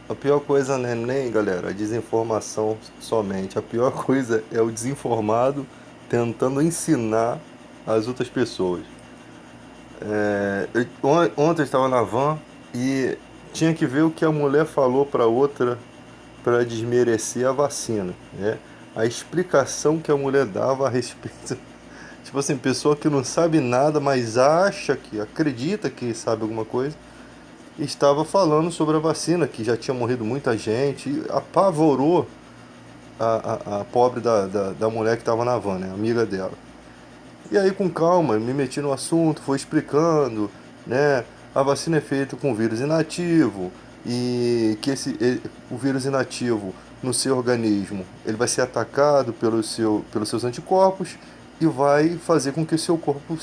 A pior coisa não é nem, galera, a desinformação somente. A pior coisa é o desinformado tentando ensinar as outras pessoas. Ontem eu estava na van e tinha que ver o que a mulher falou para outra para desmerecer a vacina, né? A explicação que a mulher dava a respeito, tipo assim, pessoa que não sabe nada, mas acha que acredita que sabe alguma coisa, estava falando sobre a vacina, que já tinha morrido muita gente, e apavorou a pobre da mulher que estava na van, né? Amiga dela. E aí, com calma, me meti no assunto, foi explicando, né? A vacina é feita com vírus inativo e que o vírus inativo no seu organismo ele vai ser atacado pelos seus anticorpos e vai fazer com que o seu corpo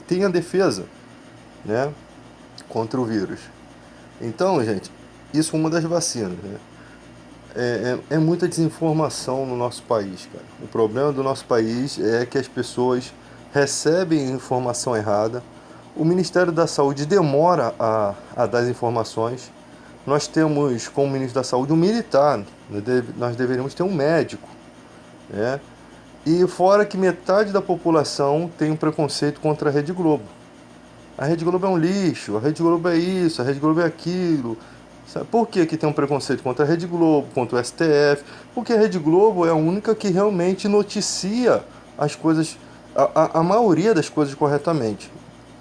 tenha defesa, né? Contra o vírus. Então, gente, isso é uma das vacinas, né? É muita desinformação no nosso país, cara. O problema do nosso país é que as pessoas recebem informação errada. O Ministério da Saúde demora a dar as informações. Nós temos como ministro da Saúde um militar, nós deveríamos ter um médico, né? E fora que metade da população tem um preconceito contra a Rede Globo. A Rede Globo é um lixo, a Rede Globo é isso, a Rede Globo é aquilo. Sabe por que tem um preconceito contra a Rede Globo, contra o STF? Porque a Rede Globo é a única que realmente noticia as coisas, a maioria das coisas corretamente.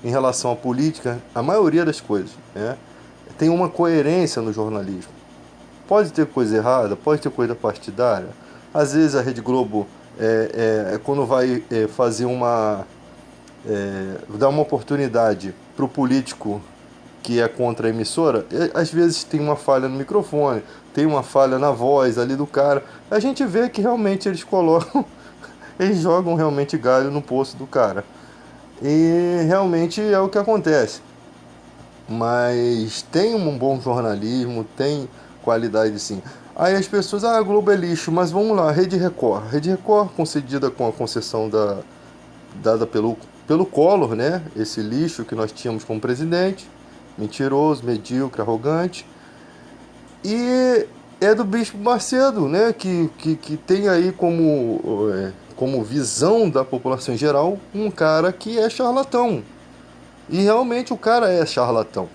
Em relação à política, a maioria das coisas, né? Tem uma coerência no jornalismo. Pode ter coisa errada, pode ter coisa partidária. Às vezes a Rede Globo, quando vai fazer dar uma oportunidade para o político que é contra a emissora, às vezes tem uma falha no microfone, tem uma falha na voz ali do cara. A gente vê que realmente eles colocam, eles jogam realmente galho no poço do cara. E realmente é o que acontece. Mas tem um bom jornalismo, tem qualidade sim. Aí as pessoas, a Globo é lixo, mas vamos lá, Rede Record. Rede Record concedida com a concessão dada pelo Collor, né? Esse lixo que nós tínhamos como presidente, mentiroso, medíocre, arrogante. E é do Bispo Macedo, né? Que tem aí como visão da população em geral um cara que é charlatão. E realmente o cara é charlatão.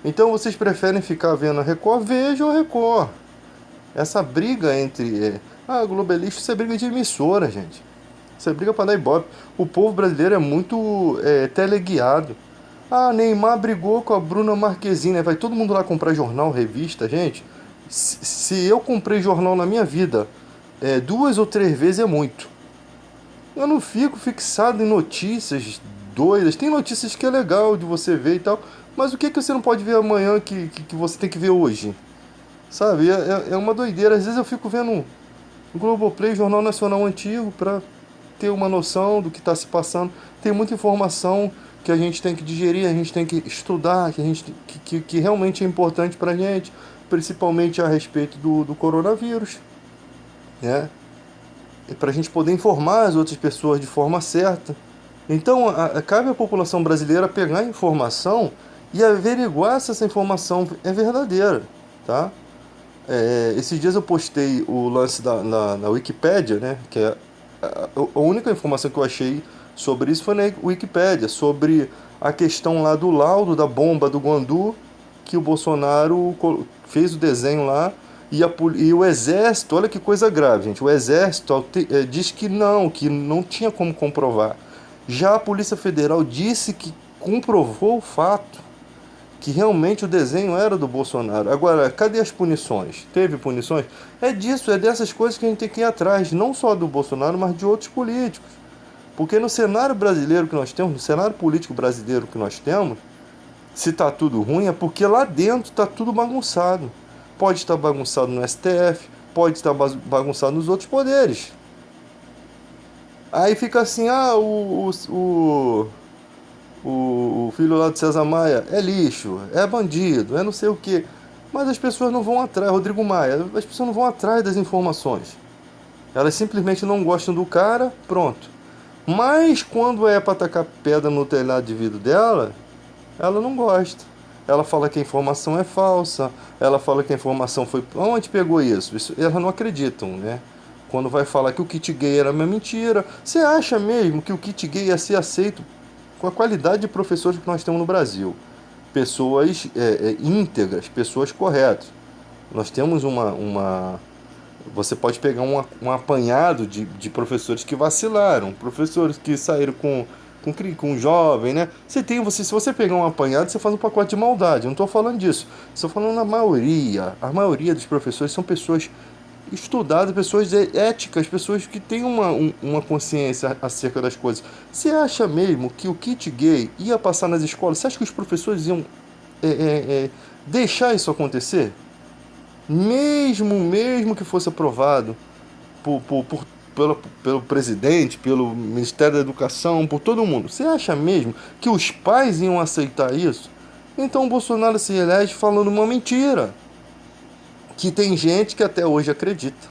Então vocês preferem ficar vendo a Record? Vejam a Record. Essa briga entre. Globo é lixo, isso é briga de emissora, gente. Isso é briga pra dar ibope. O povo brasileiro é muito teleguiado. Neymar brigou com a Bruna Marquezine, né? Vai todo mundo lá comprar jornal, revista, gente. Se eu comprei jornal na minha vida 2 ou 3 vezes é muito. Eu não fico fixado em notícias doidas. Tem notícias que é legal de você ver e tal. Mas o que, que você não pode ver amanhã que você tem que ver hoje? Sabe? É uma doideira. Às vezes eu fico vendo o Globoplay, Jornal Nacional Antigo, pra ter uma noção do que está se passando. Tem muita informação que a gente tem que digerir, a gente tem que estudar, que realmente é importante pra gente, principalmente a respeito do coronavírus, né? E para a gente poder informar as outras pessoas de forma certa. Então, cabe à população brasileira pegar a informação e averiguar se essa informação é verdadeira, tá? Esses dias eu postei o lance na Wikipédia, né? Que é a única informação que eu achei sobre isso foi na Wikipédia, sobre a questão lá do laudo da bomba do Guandu, que o Bolsonaro fez o desenho lá e o exército, olha que coisa grave, gente, o exército diz que não tinha como comprovar. Já a Polícia Federal disse que comprovou o fato que realmente o desenho era do Bolsonaro. Agora, cadê as punições? Teve punições? É dessas coisas que a gente tem que ir atrás, não só do Bolsonaro, mas de outros políticos. Porque no cenário brasileiro que nós temos, no cenário político brasileiro que nós temos, se está tudo ruim é porque lá dentro está tudo bagunçado. Pode estar bagunçado no STF, pode estar bagunçado nos outros poderes. Aí fica assim, o filho lá de César Maia é lixo, é bandido, é não sei o quê. Mas as pessoas não vão atrás, Rodrigo Maia, as pessoas não vão atrás das informações. Elas simplesmente não gostam do cara, pronto. Mas quando é para tacar pedra no telhado de vidro dela, ela não gosta. ela fala que a informação é falsa, ela fala que a informação foi... Onde pegou isso? Elas não acreditam, né? Quando vai falar que o kit gay era uma mentira, você acha mesmo que o kit gay ia ser aceito com a qualidade de professores que nós temos no Brasil? Pessoas íntegras, pessoas corretas. Nós temos você pode pegar um apanhado de professores que vacilaram, professores que saíram com jovem, né? Se você pegar um apanhado, você faz um pacote de maldade. Eu não estou falando disso. Estou falando na maioria. A maioria dos professores são pessoas estudadas, pessoas éticas, pessoas que têm uma consciência acerca das coisas. Você acha mesmo que o kit gay ia passar nas escolas? Você acha que os professores iam deixar isso acontecer? Mesmo que fosse aprovado por, por, por, pelo presidente, pelo Ministério da Educação, por todo mundo, você acha mesmo que os pais iam aceitar isso? Então o Bolsonaro se elege falando uma mentira, que tem gente que até hoje acredita.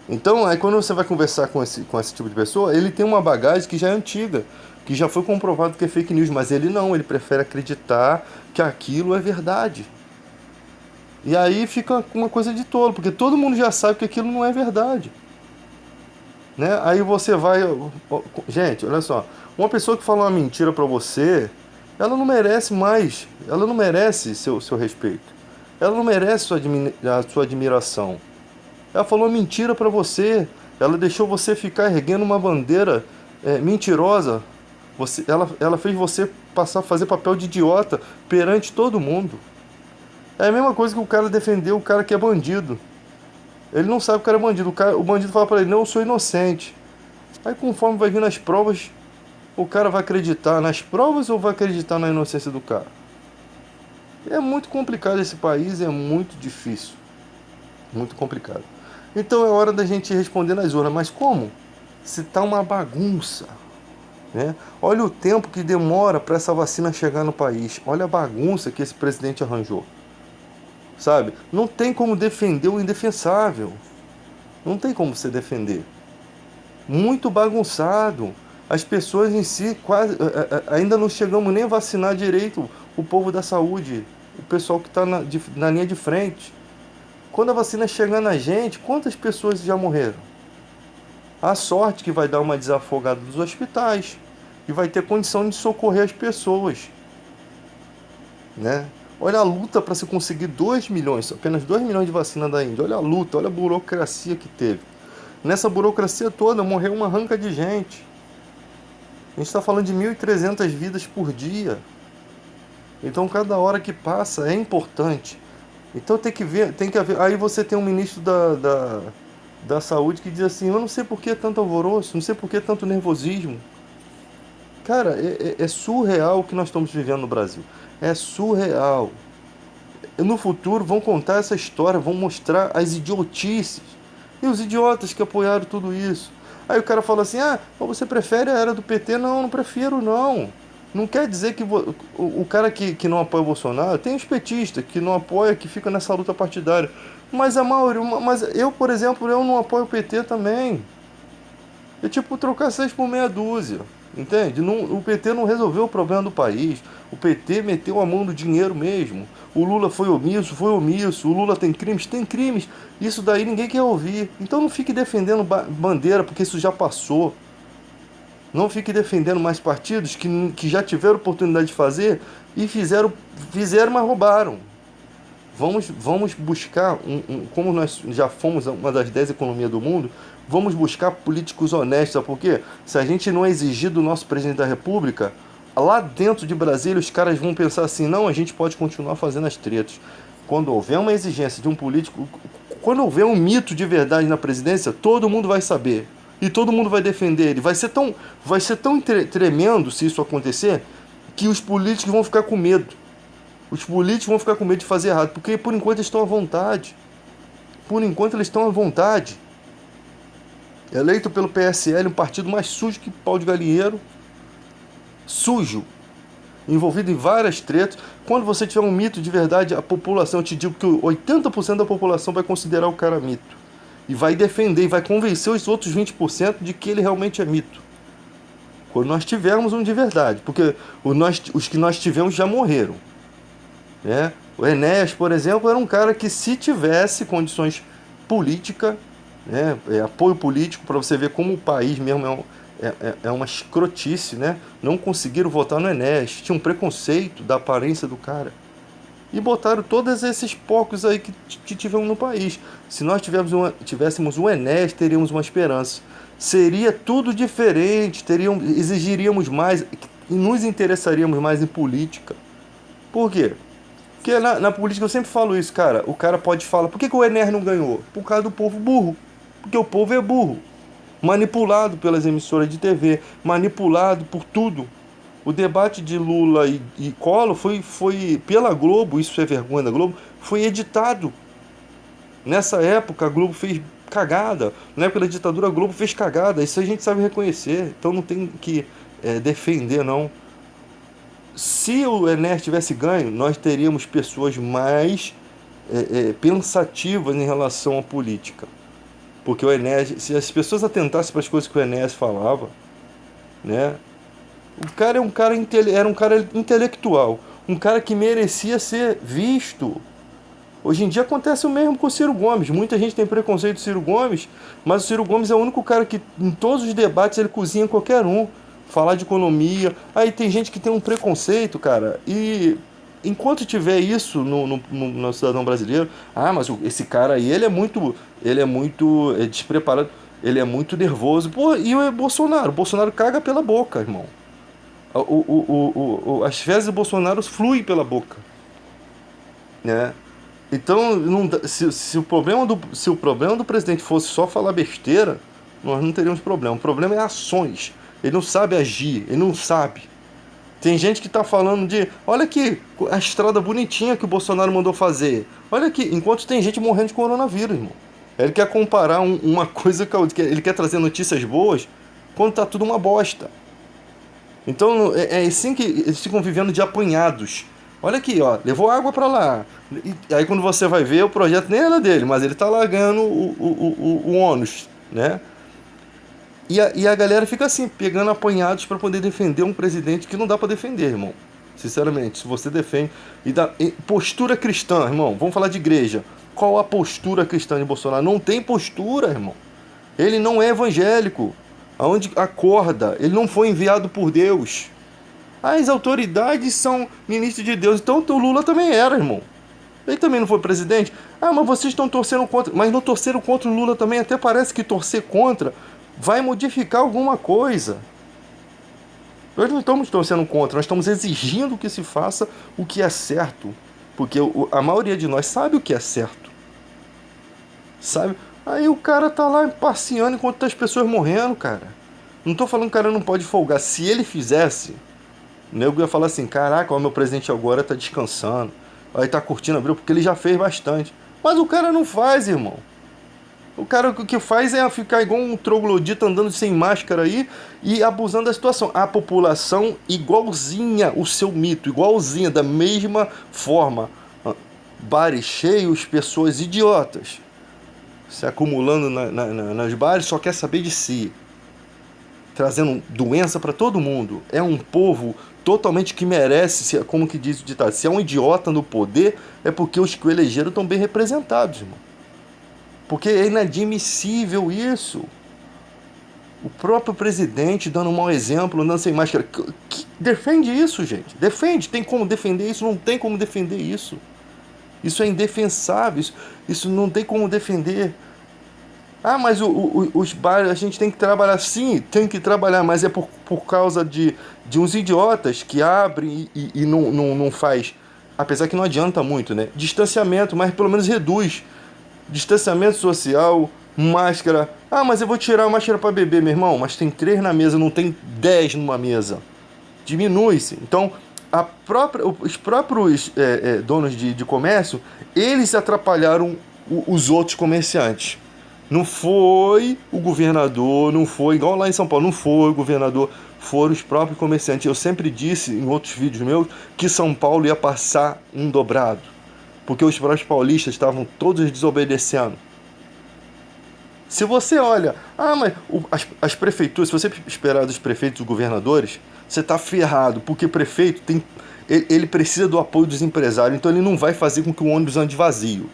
Então, aí quando você vai conversar com esse tipo de pessoa, ele tem uma bagagem que já é antiga, que já foi comprovado que é fake news, mas ele não, ele prefere acreditar que aquilo é verdade. E aí fica uma coisa de tolo, porque todo mundo já sabe que aquilo não é verdade. Né? Aí você vai... Gente, olha só. Uma pessoa que fala uma mentira pra você, ela não merece mais. Ela não merece seu respeito. Ela não merece a sua admiração. Ela falou mentira pra você. Ela deixou você ficar erguendo uma bandeira mentirosa. Ela fez você passar a fazer papel de idiota perante todo mundo. É a mesma coisa que o cara defendeu o cara que é bandido. Ele não sabe que o cara é bandido. O bandido fala pra ele, não, eu sou inocente. Aí conforme vai vir nas provas, o cara vai acreditar nas provas ou vai acreditar na inocência do cara? É muito complicado esse país, é muito difícil. Muito complicado. Então é hora da gente responder nas urnas. Mas como? Se tá uma bagunça. Né? Olha o tempo que demora para essa vacina chegar no país. Olha a bagunça que esse presidente arranjou. Sabe? Não tem como defender o indefensável. Não tem como você defender. Muito bagunçado. As pessoas em si quase ainda não chegamos nem a vacinar direito o povo da saúde, o pessoal que está na linha de frente. Quando a vacina chegar na gente, quantas pessoas já morreram? A sorte que vai dar uma desafogada dos hospitais e vai ter condição de socorrer as pessoas, né? Olha a luta para se conseguir 2 milhões, apenas 2 milhões de vacina da Índia. Olha a luta, olha a burocracia que teve. Nessa burocracia toda morreu uma ranca de gente. A gente está falando de 1.300 vidas por dia. Então cada hora que passa é importante. Então tem que haver. Aí você tem um ministro da saúde que diz assim, eu não sei por que tanto alvoroço, não sei por que tanto nervosismo. Cara, é surreal o que nós estamos vivendo no Brasil. É surreal. No futuro vão contar essa história, vão mostrar as idiotices. E os idiotas que apoiaram tudo isso. Aí o cara fala assim, você prefere a era do PT? Não, não prefiro não. Não quer dizer que o cara que não apoia o Bolsonaro, tem os petistas que não apoia, que fica nessa luta partidária. Mas a maioria, mas eu, por exemplo, eu não apoio o PT também. É tipo trocar 6 por meia dúzia. Entende? O PT não resolveu o problema do país. O PT meteu a mão no dinheiro mesmo. O Lula foi omisso, foi omisso. O Lula tem crimes, tem crimes. Isso daí ninguém quer ouvir. Então não fique defendendo bandeira, porque isso já passou. Não fique defendendo mais partidos que já tiveram oportunidade de fazer e fizeram, mas roubaram. Vamos buscar, como nós já fomos uma das 10 economias do mundo, vamos buscar políticos honestos, sabe por quê? Se a gente não exigir do nosso presidente da República, lá dentro de Brasília os caras vão pensar assim, não, a gente pode continuar fazendo as tretas. Quando houver uma exigência de um político, quando houver um mito de verdade na presidência, todo mundo vai saber. E todo mundo vai defender ele. Vai ser tão tremendo se isso acontecer, que os políticos vão ficar com medo. Os políticos vão ficar com medo de fazer errado, porque por enquanto eles estão à vontade. Por enquanto eles estão à vontade. Eleito pelo PSL, um partido mais sujo que pau de galinheiro. Sujo. Envolvido em várias tretas. Quando você tiver um mito de verdade, a população, eu te digo que 80% da população vai considerar o cara mito. E vai defender, e vai convencer os outros 20% de que ele realmente é mito. Quando nós tivermos um de verdade. Porque os que nós tivemos já morreram. né? O Enéas, por exemplo, era um cara que, se tivesse condições políticas, né, apoio político, para você ver como o país mesmo é uma escrotice, né? Não conseguiram votar no Enéas, tinha um preconceito da aparência do cara. E botaram todos esses porcos aí que tivemos no país. Se nós tivéssemos um Enéas, teríamos uma esperança. Seria tudo diferente, exigiríamos mais e nos interessaríamos mais em política. Por quê? Porque na política eu sempre falo isso, cara. O cara pode falar, por que o Enéas não ganhou? Por causa do povo burro. Porque o povo é burro. Manipulado pelas emissoras de TV, manipulado por tudo. O debate de Lula e Collor foi pela Globo, isso é vergonha da Globo, foi editado. Nessa época a Globo fez cagada. Na época da ditadura a Globo fez cagada. Isso a gente sabe reconhecer. Então não tem que defender, não. Se o Enéas tivesse ganho, nós teríamos pessoas mais pensativas em relação à política. Porque o Enéas, se as pessoas atentassem para as coisas que o Enéas falava, né? O cara era um cara intelectual, um cara que merecia ser visto. Hoje em dia acontece o mesmo com o Ciro Gomes. Muita gente tem preconceito do Ciro Gomes, mas o Ciro Gomes é o único cara que, em todos os debates, ele cozinha qualquer um. Falar de economia. Aí tem gente que tem um preconceito, cara. E enquanto tiver isso no cidadão brasileiro, mas esse cara aí, ele é muito despreparado, ele é muito nervoso. Pô, e o Bolsonaro? O Bolsonaro caga pela boca, irmão. As fezes do Bolsonaro fluem pela boca, né? Então, se o problema do presidente fosse só falar besteira, nós não teríamos problema. O problema é ações. Ele não sabe agir, ele não sabe. Tem gente que está falando de, olha aqui, a estrada bonitinha que o Bolsonaro mandou fazer. Olha aqui, enquanto tem gente morrendo de coronavírus, irmão. Ele quer comparar uma coisa com a outra, ele quer trazer notícias boas quando tá tudo uma bosta. Então é assim que eles ficam vivendo de apanhados. Olha aqui, ó, levou água para lá. E aí quando você vai ver, o projeto nem era dele, mas ele tá lá ganhando o ônus, né? E a galera fica assim, pegando apanhados para poder defender um presidente que não dá para defender, irmão. Sinceramente, se você defende. Postura cristã, irmão, vamos falar de igreja. Qual a postura cristã de Bolsonaro? Não tem postura, irmão. Ele não é evangélico. Aonde acorda? Ele não foi enviado por Deus. As autoridades são ministros de Deus. Então o Lula também era, irmão. Ele também não foi presidente. Mas vocês estão torcendo contra. Mas não torceram contra o Lula também. Até parece que torcer contra vai modificar alguma coisa. Nós não estamos torcendo contra. Nós estamos exigindo que se faça o que é certo. Porque a maioria de nós sabe o que é certo. Sabe? Aí o cara tá lá passeando enquanto as pessoas morrendo, cara. Não tô falando que o cara não pode folgar. Se ele fizesse, o nego ia falar assim, caraca, o meu presidente agora tá descansando. Aí tá curtindo abril, porque ele já fez bastante. Mas o cara não faz, irmão. O cara o que faz é ficar igual um troglodita andando sem máscara aí e abusando da situação. A população igualzinha o seu mito, igualzinha, da mesma forma. Bares cheios, pessoas idiotas se acumulando nas bares, só quer saber de si, trazendo doença para todo mundo. É um povo totalmente que merece, como que diz o ditado, se é um idiota no poder, é porque os que o elegeram estão bem representados, irmão. Porque é inadmissível isso. O próprio presidente dando um mau exemplo, andando sem máscara. Defende isso, gente. Defende. Tem como defender isso? Não tem como defender isso. Isso é indefensável. Isso não tem como defender. Mas os bares, a gente tem que trabalhar. Sim, tem que trabalhar, mas é por causa de uns idiotas que abrem e não faz. Apesar que não adianta muito, né? Distanciamento, mas pelo menos reduz. Distanciamento social, máscara. Mas eu vou tirar a máscara para beber, meu irmão. Mas tem 3 na mesa, não tem 10 numa mesa. Diminui-se. Então, os próprios donos de comércio, eles atrapalharam os outros comerciantes. Não foi o governador, não foi, igual lá em São Paulo, não foi o governador, foram os próprios comerciantes. Eu sempre disse em outros vídeos meus que São Paulo ia passar um dobrado, porque os próprios paulistas estavam todos desobedecendo. Se você olha, mas as prefeituras, se você esperar dos prefeitos e dos governadores, você está ferrado, porque prefeito Ele precisa do apoio dos empresários, então ele não vai fazer com que o ônibus ande vazio.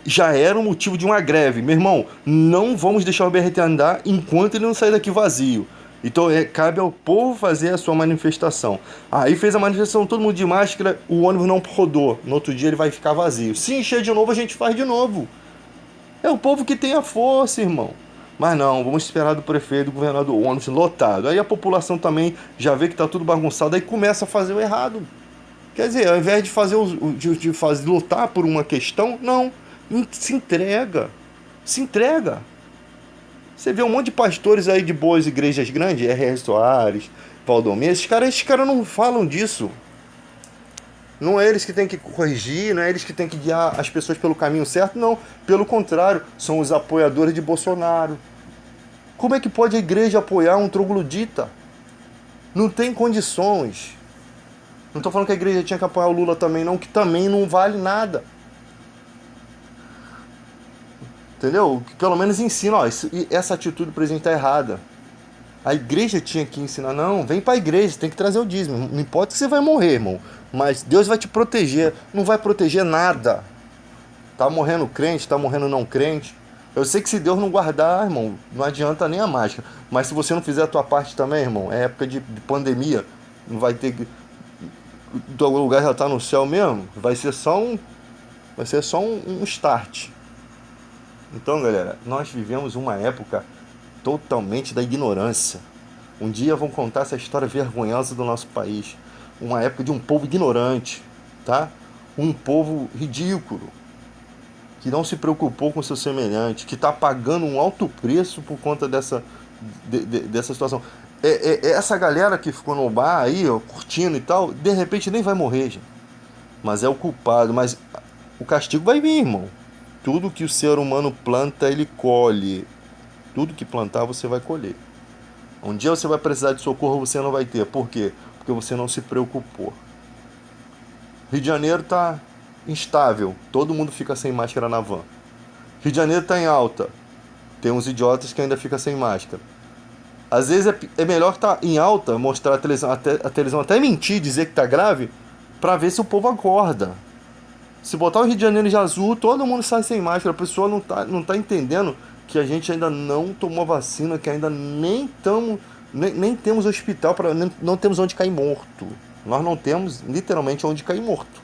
Já era o motivo de uma greve. Meu irmão, não vamos deixar o BRT andar enquanto ele não sair daqui vazio. Então cabe ao povo fazer a sua manifestação. Aí fez a manifestação, todo mundo de máscara, o ônibus não rodou. No outro dia ele vai ficar vazio. Se encher de novo, a gente faz de novo. É o povo que tem a força, irmão. Mas não, vamos esperar do prefeito, do governador, o ônibus lotado. Aí a população também já vê que tá tudo bagunçado, aí começa a fazer o errado. Quer dizer, ao invés de fazer lutar por uma questão, não. Se entrega. Se entrega. Você vê um monte de pastores aí de boas igrejas grandes, R.R. Soares, Valdomiro, esses caras não falam disso. Não é eles que têm que corrigir, não é eles que têm que guiar as pessoas pelo caminho certo, não. Pelo contrário, são os apoiadores de Bolsonaro. Como é que pode a igreja apoiar um troglodita? Não tem condições. Não estou falando que a igreja tinha que apoiar o Lula também, não, que também não vale nada. Entendeu? Que pelo menos ensina, ó, essa atitude do presidente está errada. A igreja tinha que ensinar, não, vem pra igreja, tem que trazer o dízimo. Não importa que você vai morrer, irmão, mas Deus vai te proteger. Não vai proteger nada. Tá morrendo crente, tá morrendo não crente. Eu sei que se Deus não guardar, irmão, não adianta nem a máscara. Mas se você não fizer a tua parte também, irmão, é época de pandemia, não vai ter que... O lugar já tá no céu mesmo, vai ser só um start. Então, galera, nós vivemos uma época totalmente da ignorância. Um dia vão contar essa história vergonhosa do nosso país. Uma época de um povo ignorante, tá? Um povo ridículo, que não se preocupou com o seu semelhante, que está pagando um alto preço por conta dessa situação. Essa galera que ficou no bar aí, ó, curtindo e tal, de repente nem vai morrer, gente. Mas é o culpado. Mas o castigo vai vir, irmão. Tudo que o ser humano planta, ele colhe. Tudo que plantar, você vai colher. Um dia você vai precisar de socorro, você não vai ter. Por quê? Porque você não se preocupou. Rio de Janeiro está instável. Todo mundo fica sem máscara na van. Rio de Janeiro está em alta. Tem uns idiotas que ainda ficam sem máscara. Às vezes é melhor estar em alta, mostrar a televisão até mentir, dizer que está grave, para ver se o povo acorda. Se botar o Rio de Janeiro de azul, todo mundo sai sem máscara. A pessoa não tá entendendo que a gente ainda não tomou vacina, que ainda nem temos hospital, não temos onde cair morto. Nós não temos literalmente onde cair morto.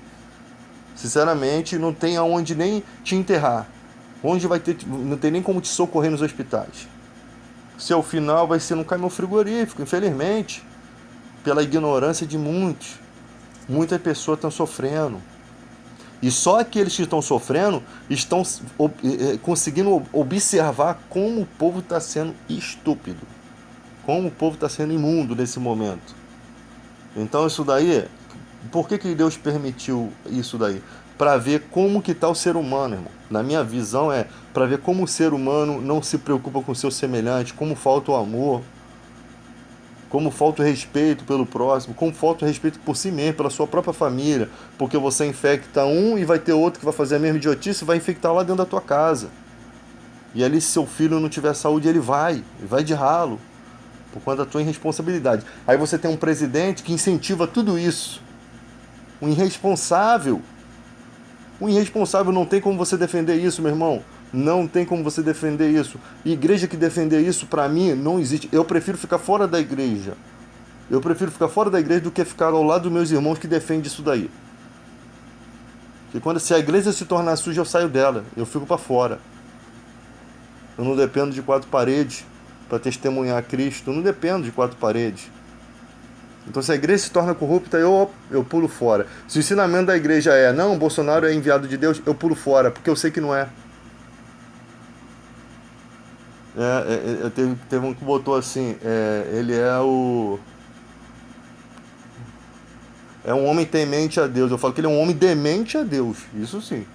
Sinceramente, não tem aonde nem te enterrar. Onde vai ter, não tem nem como te socorrer nos hospitais. Seu final vai ser no caminhão frigorífico, infelizmente, pela ignorância de muitos. Muitas pessoas estão sofrendo. E só aqueles que estão sofrendo estão conseguindo observar como o povo está sendo estúpido. Como o povo está sendo imundo nesse momento. Então isso daí, por que Deus permitiu isso daí? Para ver como que está o ser humano, irmão. Na minha visão é para ver como o ser humano não se preocupa com o seu semelhante, como falta o amor, como falta o respeito pelo próximo, como falta o respeito por si mesmo, pela sua própria família, porque você infecta um e vai ter outro que vai fazer a mesma idiotice e vai infectar lá dentro da tua casa. E ali, se seu filho não tiver saúde, ele vai de ralo, por conta da tua irresponsabilidade. Aí você tem um presidente que incentiva tudo isso. Um irresponsável. Um irresponsável, não tem como você defender isso, meu irmão. Não tem como você defender isso. Igreja que defender isso, pra mim, não existe. Eu prefiro ficar fora da igreja. Eu prefiro ficar fora da igreja do que ficar ao lado dos meus irmãos que defendem isso daí. Porque se a igreja se tornar suja, eu saio dela. Eu fico pra fora. Eu não dependo de quatro paredes para testemunhar Cristo. Eu não dependo de quatro paredes. Então, se a igreja se torna corrupta, eu pulo fora. Se o ensinamento da igreja é, não, Bolsonaro é enviado de Deus, eu pulo fora, porque eu sei que não é. Teve um que botou assim, ele é um homem temente a Deus. Eu falo que ele é um homem demente a Deus, isso sim.